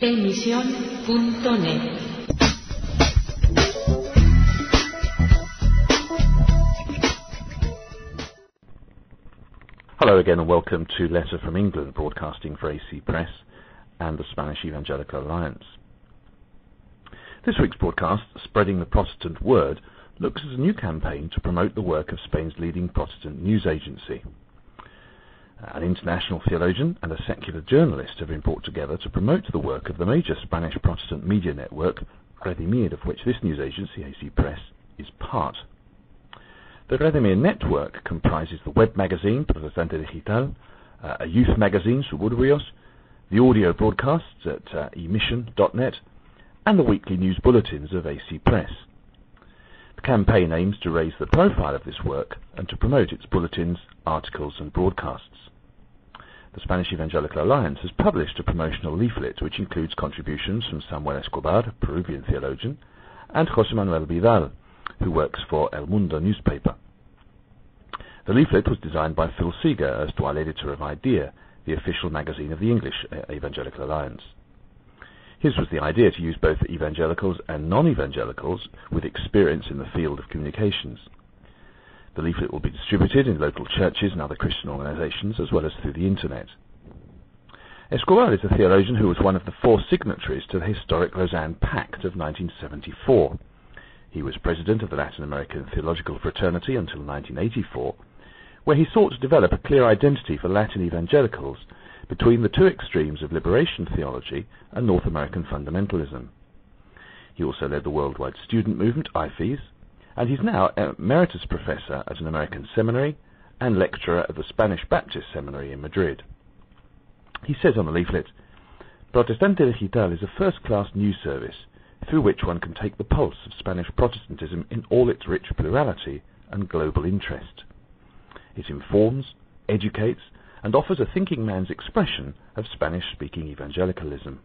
Emisión.net. Hello again and welcome to Letter from England, broadcasting for AC Press and the Spanish Evangelical Alliance. This week's broadcast, Spreading the Protestant Word, looks at a new campaign to promote the work of Spain's leading Protestant news agency. An international theologian and a secular journalist have been brought together to promote the work of the major Spanish Protestant media network, Redimir, of which this news agency, AC Press, is part. The Redimir network comprises the web magazine, Protestant Digital, a youth magazine, Suburbios, the audio broadcasts at emission.net, and the weekly news bulletins of AC Press. The campaign aims to raise the profile of this work and to promote its bulletins, articles and broadcasts. The Spanish Evangelical Alliance has published a promotional leaflet which includes contributions from Samuel Escobar, a Peruvian theologian, and José Manuel Vidal, who works for El Mundo newspaper. The leaflet was designed by Phil Seeger, erstwhile editor of Idea, the official magazine of the English Evangelical Alliance. His was the idea to use both evangelicals and non-evangelicals with experience in the field of communications. The leaflet will be distributed in local churches and other Christian organizations, as well as through the internet. Escobar is a theologian who was one of the four signatories to the historic Lausanne Pact of 1974. He was president of the Latin American Theological Fraternity until 1984, where he sought to develop a clear identity for Latin evangelicals between the two extremes of liberation theology and North American fundamentalism. He also led the worldwide student movement, IFES, and he's now emeritus professor at an American seminary and lecturer at the Spanish Baptist Seminary in Madrid. He says on the leaflet, Protestant Digital is a first-class news service through which one can take the pulse of Spanish Protestantism in all its rich plurality and global interest. It informs, educates, and offers a thinking man's expression of Spanish-speaking evangelicalism.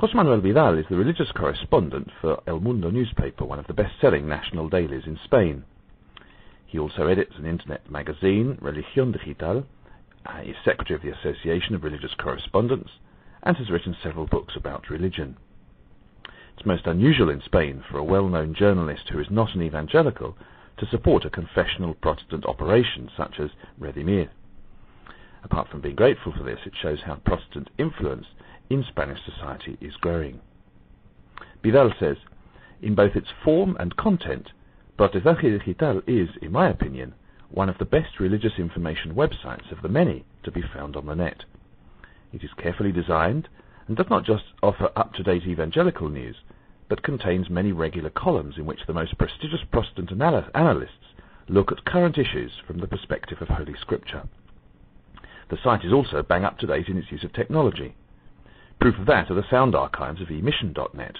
José Manuel Vidal is the religious correspondent for El Mundo newspaper, one of the best-selling national dailies in Spain. He also edits an internet magazine, Religión Digital, is secretary of the Association of Religious Correspondents, and has written several books about religion. It's most unusual in Spain for a well-known journalist who is not an evangelical to support a confessional Protestant operation such as Redimir. Apart from being grateful for this, it shows how Protestant influence in Spanish society is growing. Vidal says, in both its form and content, Protestant Digital is, in my opinion, one of the best religious information websites of the many to be found on the net. It is carefully designed and does not just offer up-to-date evangelical news, but contains many regular columns in which the most prestigious Protestant analysts look at current issues from the perspective of Holy Scripture. The site is also bang up-to-date in its use of technology. Proof of that are the sound archives of emission.net,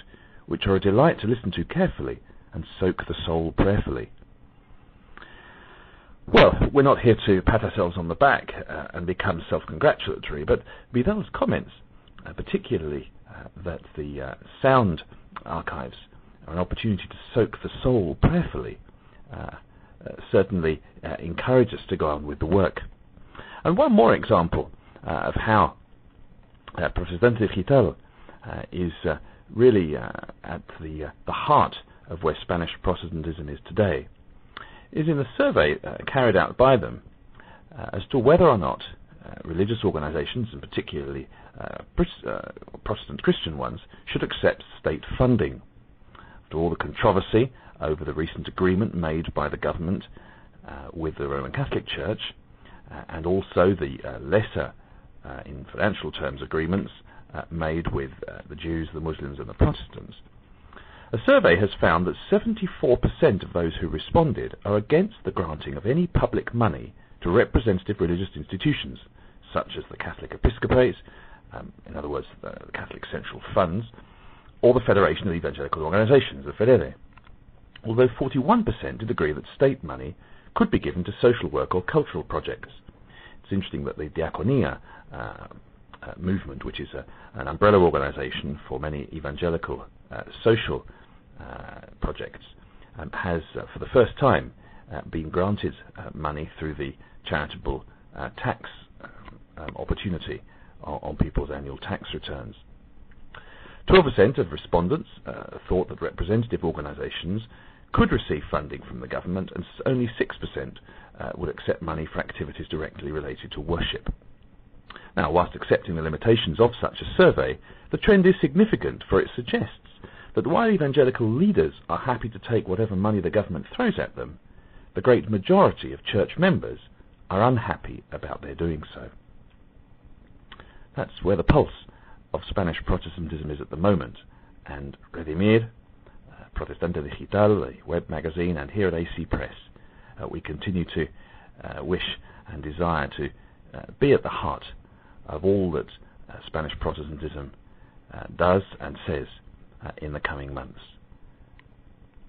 which are a delight to listen to carefully and soak the soul prayerfully. Well, we're not here to pat ourselves on the back and become self-congratulatory, but Vidal's comments, particularly that the sound archives are an opportunity to soak the soul prayerfully, certainly encourage us to go on with the work. And one more example of how Protestant Digital is really at the heart of where Spanish Protestantism is today is in a survey carried out by them as to whether or not religious organizations, and particularly Protestant Christian ones, should accept state funding. After all the controversy over the recent agreement made by the government with the Roman Catholic Church, and also the lesser, in financial terms, agreements made with the Jews, the Muslims and the Protestants, a survey has found that 74% of those who responded are against the granting of any public money to representative religious institutions, such as the Catholic Episcopates, in other words, the Catholic Central Funds, or the Federation of Evangelical Organizations, the FEDERE, although 41% did agree that state money could be given to social work or cultural projects. It's interesting that the Diaconia movement, which is an umbrella organization for many evangelical social projects, has for the first time been granted money through the charitable tax opportunity on people's annual tax returns. 12% of respondents thought that representative organisations could receive funding from the government, and only 6% would accept money for activities directly related to worship. Now, whilst accepting the limitations of such a survey, the trend is significant, for it suggests that while evangelical leaders are happy to take whatever money the government throws at them, the great majority of church members are unhappy about their doing so. That's where the pulse of Spanish Protestantism is at the moment, and Redimir, Protestant Digital, the web magazine, and here at AC Press, we continue to wish and desire to be at the heart of all that Spanish Protestantism does and says in the coming months.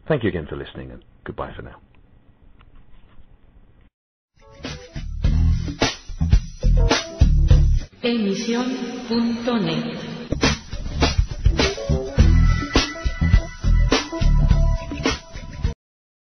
Thank you again for listening, and goodbye for now. Emisión.net